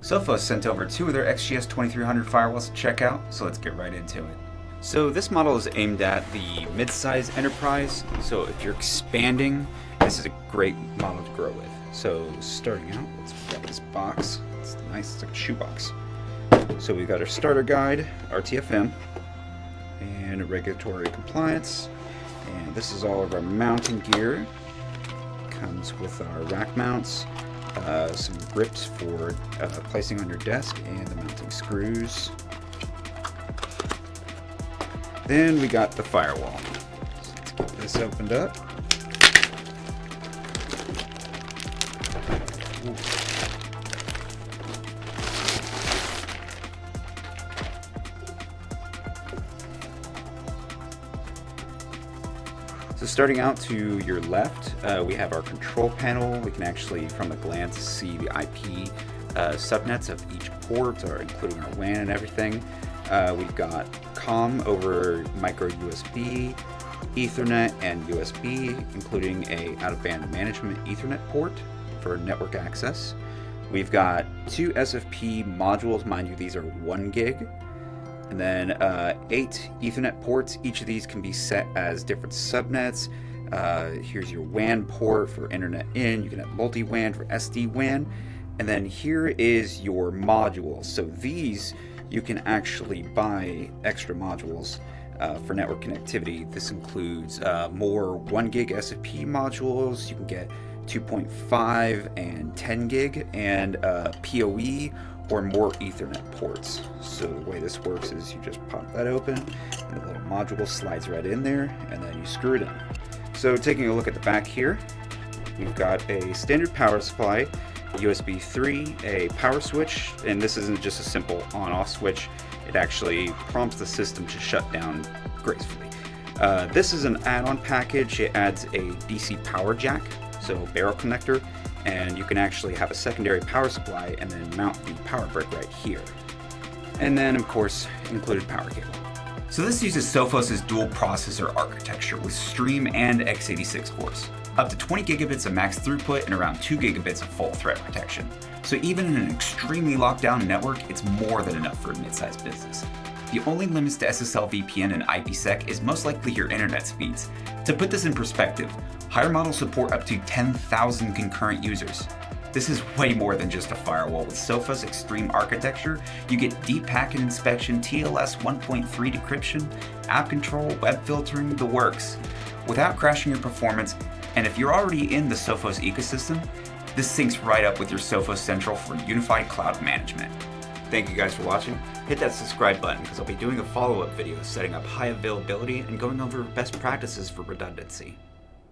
Sophos sent over 2 of their XGS 2300 firewalls to check out, so let's get right into it. So this model is aimed at the mid-size enterprise, so if you're expanding, this is a great model to grow with. So starting out, let's grab this box. It's nice, it's like a shoebox. So we've got our starter guide, RTFM, and regulatory compliance. And this is all of our mounting gear. Comes with our rack mounts, some grips for placing on your desk, and the mounting screws. Then we got the firewall. So let's get this opened up. Ooh. So starting out to your left, we have our control panel. We can actually, from a glance, see the IP subnets of each port, or including our WAN and everything. We've got COM over micro USB, Ethernet, and USB, including a out-of-band management Ethernet port for network access. We've got 2 SFP modules. Mind you, these are 1 gig. And then 8 Ethernet ports. Each of these can be set as different subnets. Here's your WAN port for internet in. You can have multi-WAN for SD-WAN. And then here is your modules. So these, you can actually buy extra modules for network connectivity. This includes more 1 gig SFP modules. You can get 2.5 and 10 gig, and PoE or more Ethernet ports. So the way this works is you just pop that open, and the little module slides right in there, and then you screw it in. So taking a look at the back here, we've got a standard power supply, USB 3, a power switch, and this isn't just a simple on-off switch. It actually prompts the system to shut down gracefully. This is an add-on package. It adds a DC power jack, so barrel connector, and you can actually have a secondary power supply and then mount the power brick right here. And then, of course, included power cable. So this uses Sophos' dual processor architecture with Xstream and x86 cores. Up to 20 gigabits of max throughput and around 2 gigabits of full threat protection. So even in an extremely locked down network, it's more than enough for a mid-sized business. The only limits to SSLVPN and IPSEC is most likely your internet speeds. To put this in perspective, higher models support up to 10,000 concurrent users. This is way more than just a firewall. With Sophos Xstream Architecture, you get deep packet inspection, TLS 1.3 decryption, app control, web filtering, the works, without crashing your performance. And if you're already in the Sophos ecosystem, this syncs right up with your Sophos Central for unified cloud management. Thank you guys for watching. Hit that subscribe button because I'll be doing a follow-up video setting up high availability and going over best practices for redundancy.